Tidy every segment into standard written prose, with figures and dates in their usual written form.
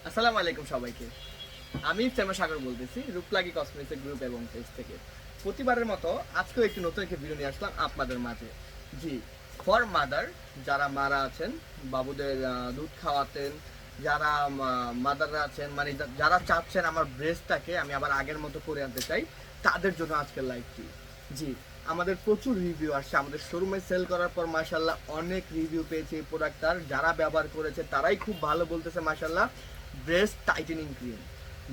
আসসালামু আলাইকুম সবাইকে। আমি ইফতেমা সাগর বলতেছি রূপলাগী কসমেটিক্স গ্রুপ এবং পেজ থেকে। প্রতিবারের মতো আজকেও একটি নতুন একটি ভিডিও নিয়ে আসলাম আপনাদের মাঝে। জি, ফর মাদার, যারা মারা আছেন, বাবুদের দুধ খাওয়াতেন, যারা মাদাররা আছেন, মানে যারা চাচ্ছেন আমার ব্রেস্টটাকে আমি আবার আগের মতো করে আনতে চাই, তাদের জন্য আজকের লাইভটি। জি, আমাদের প্রচুর রিভিউ আসছে। আমাদের শোরুমে সেল করার পর মাশাল্লাহ অনেক রিভিউ পেয়েছে এই প্রোডাক্টটার। যারা ব্যবহার করেছে তারাই খুব ভালো বলতেছে মাশাল্লাহ। ব্রেস্ট টাইটেনিং ক্রিম,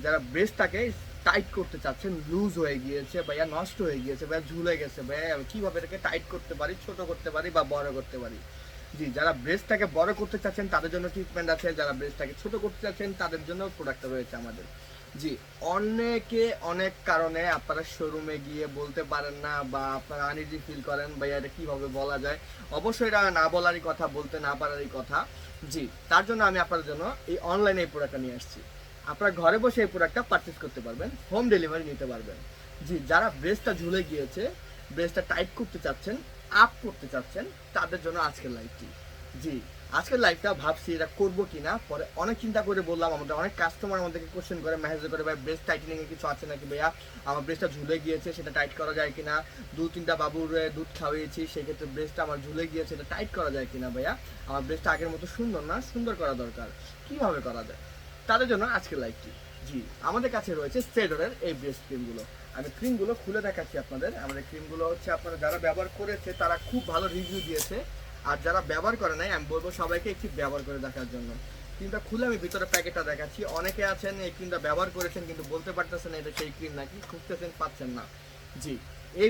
যারা ব্রেস্টটাকে টাইট করতে চাচ্ছেন, লুজ হয়ে গিয়েছে ভাইয়া, নষ্ট হয়ে গিয়েছে ভাইয়া, ঝুলে গেছে ভাইয়া, আমি কীভাবে এটাকে টাইট করতে পারি, ছোট করতে পারি বা বড় করতে পারি। জি, যারা ব্রেস্টটাকে বড় করতে চাচ্ছেন তাদের জন্য ট্রিটমেন্ট আছে, যারা ব্রেস্টটাকে ছোট করতে চাচ্ছেন তাদের জন্য প্রোডাক্টটা রয়েছে আমাদের। জি, অনেকে অনেক কারণে আপনারা শোরুমে গিয়ে বলতে পারেন না বা আপনারা আনইজি ফিল করেন ভাইয়া এটা কীভাবে বলা যায়। অবশ্যই এটা না বলারই কথা, বলতে না পারারই কথা। জি, তার জন্য আমি আপনাদের জন্য এই অনলাইনে এই প্রোডাক্টটা নিয়ে আসছি। আপনারা ঘরে বসে এই প্রোডাক্টটা পারচেস করতে পারবেন, হোম ডেলিভারি নিতে পারবেন। জি, যারা ব্রেস্টটা ঝুলে গিয়েছে, ব্রেস্টটা টাইট করতে চাচ্ছেন, আপ করতে চাচ্ছেন, তাদের জন্য আজকের লাইভটি। জি, আজকের লাইভটা ভাবছি এটা করবো কিনা, পরে অনেক চিন্তা করে বললাম। আমাদের অনেক কাস্টমার আমাদেরকে কোশ্চেন করে, মেসেজ করে, ভাই ব্রেস্ট টাইটেনিং এর কিছু আছে নাকি ভাইয়া, আমার ব্রেস্টটা ঝুলে গিয়েছে, সেটা টাইট করা যায় কিনা, 2-3টা বাবুর দুধ খাওয়িয়েছি, সেক্ষেত্রে ব্রেস্টটা আমার ঝুলে গিয়েছে, এটা টাইট করা যায় কিনা ভাইয়া, আমার ব্রেস্টটা আগের মতো সুন্দর না, সুন্দর করা দরকার, কিভাবে করা যায়, তাদের জন্য আজকের লাইভটি। জি, আমাদের কাছে রয়েছে সেডরের এই ব্রেস্ট ক্রিমগুলো। আমি ক্রিমগুলো খুলে দেখাচ্ছি আপনাদের। আমাদের ক্রিমগুলো হচ্ছে আপনারা যারা ব্যবহার করেছে তারা খুব ভালো রিভিউ দিয়েছে, আর যারা ব্যবহার করে নাই আমি বলবো সবাইকে একটু ব্যবহার করে দেখার জন্য। ক্রিমটা খুলে আমি ভিতরে প্যাকেটটা দেখাচ্ছি। অনেকে আছেন এই ক্রিমটা ব্যবহার করেছেন কিন্তু বলতে পারতেছেন এটা সেই ক্রিম নাকি, খুঁজতেছেন পাচ্ছেন না। জি, এই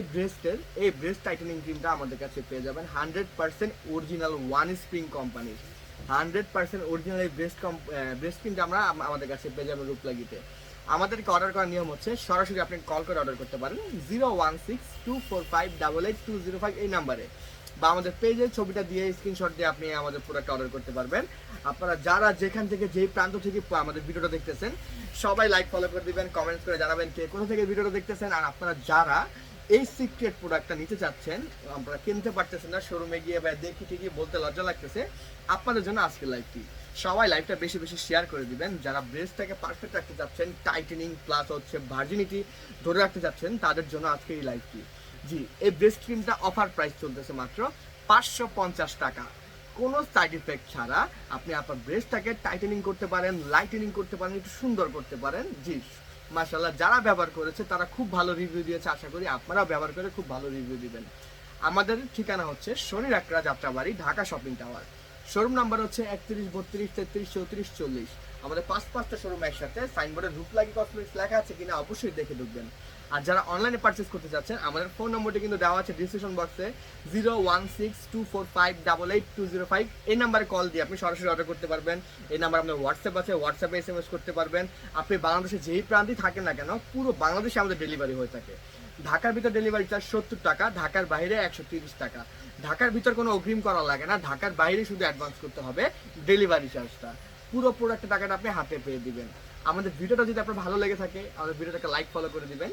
ব্রেস্ট টাইটেনিং ক্রিমটা আমাদের কাছে পেয়ে যাবেন 100% অরিজিনাল ওয়ান স্প্রিং কোম্পানির। 100% অরিজিনাল এই ব্রেস্ট ক্রিমটা আমরা আমাদের কাছে পেয়ে যাবেন রূপলাগিতে। আমাদেরকে অর্ডার করার নিয়ম হচ্ছে সরাসরি আপনি কল করে অর্ডার করতে পারেন 016-245-88205 এই নাম্বারে, বা আমাদের পেজের ছবিটা দিয়ে স্ক্রিনশট দিয়ে আপনি আমাদের প্রোডাক্ট অর্ডার করতে পারবেন। আপনারা যারা যেখান থেকে যেই প্রান্ত থেকে আমাদের ভিডিওটা দেখতেছেন সবাই লাইক ফলো করে দিবেন, কমেন্টস করে জানাবেন কে কোথা থেকে ভিডিওটা দেখতেছেন। আর আপনারা যারা এই সিক্রেট প্রোডাক্টটা নিতে চাচ্ছেন, আপনারা কিনতে পারতেছেন না, শোরুমে গিয়ে বা দেখি ঠিকই বলতে লজ্জা লাগতেছে, আপনাদের জন্য আজকের লাইভটি। সবাই লাইভটা বেশি বেশি শেয়ার করে দিবেন। যারা ব্রেস্টটাকে পারফেক্ট রাখতে চাচ্ছেন, টাইটেনিং প্লাস হচ্ছে ভার্জিনিটি ধরে রাখতে চাচ্ছেন, তাদের জন্য আজকে এই লাইভটি। জি, এই ব্রেস্ট ক্রিমটা অফার প্রাইস চলতেছে মাত্র 550 টাকা, কোনো সাইড ইফেক্ট ছাড়া আপনি আপনার ব্রেস্টটাকে টাইটেনিং করতে পারেন, লাইটেনিং করতে পারেন, একটু সুন্দর করতে পারেন। জি, মাশাআল্লাহ যারা ব্যবহার করেছে তারা খুব ভালো রিভিউ দিয়েছে, আশা করি আপনারাও ব্যবহার করে খুব ভালো রিভিউ দিবেন। আমাদের ঠিকানা হচ্ছে Shani Rakra Jatrabari, Dhaka shopping tower. Showroom number হচ্ছে 31, 32, 33, 34, 40। আমাদের 5টা শোরুম একসাথে। সাইনবোর্ডে রূপলাগী কসমেটিক্স লেখা আছে কিনা অবশ্যই দেখে ঢুকবেন। আর যারা অনলাইনে পারচেস করতে চাচ্ছেন আমাদের ফোন নম্বরটি কিন্তু দেওয়া আছে ডিসক্রিপশন বক্সে, 016-245-88205। এই নাম্বারে কল দিয়ে আপনি সরাসরি অর্ডার করতে পারবেন। এই নাম্বার আপনার হোয়াটসঅ্যাপ আছে, হোয়াটসঅ্যাপে SMS করতে পারবেন। আপনি বাংলাদেশে যেই প্রান্তে থাকেন না কেন, পুরো বাংলাদেশে আমাদের ডেলিভারি হয়ে থাকে। ঢাকার ভিতর ডেলিভারি চার্জ 70 টাকা, ঢাকার বাইরে 130 টাকা। ঢাকার ভিতর কোনো অগ্রিম করা লাগে না, ঢাকার বাইরে শুধু অ্যাডভান্স করতে হবে ডেলিভারি চার্জটা। পুরো প্রোডাক্টের টাকাটা আপনি হাতে পেয়ে দিবেন। আমাদের ভিডিওটা যদি আপনার ভালো লেগে থাকে আমাদের ভিডিওটাকে লাইক ফলো করে দিবেন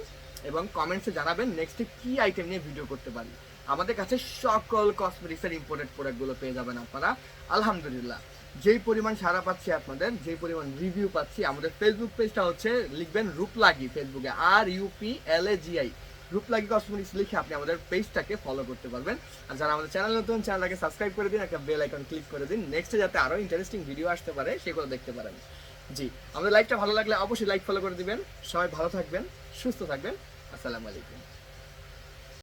এবং কমেন্টসে জানাবেন নেক্সটে কি আইটেম নিয়ে ভিডিও করতে পারি। আমাদের কাছে সকল কসমেটিক্সের ইম্পোর্টেড প্রোডাক্টগুলো পেয়ে যাবেন আপনারা। আলহামদুলিল্লাহ যেই পরিমাণ সারা পাচ্ছি আপনাদের, যেই পরিমাণ রিভিউ পাচ্ছি, আমাদের ফেসবুক পেজটা হচ্ছে লিখবেন রূপলাগী, ফেসবুকে RUPLAGI, রূপলাগী কসমেটিক্স লিখে আপনি আমাদের পেজটাকে ফলো করতে পারবেন। আর যারা আমাদের চ্যানেল নতুন, চ্যানেলটাকে সাবস্ক্রাইব করে দিন, একটা বেল আইকন ক্লিক করে দিন, নেক্সটে যাতে আরও ইন্টারেস্টিং ভিডিও আসতে পারে সেগুলো দেখতে পারেন। জি, আমাদের লাইভটা ভালো লাগলে অবশ্যই লাইক ফলো করে দিবেন। সবাই ভালো থাকবেন, সুস্থ থাকবেন। আসসালামু আলাইকুম।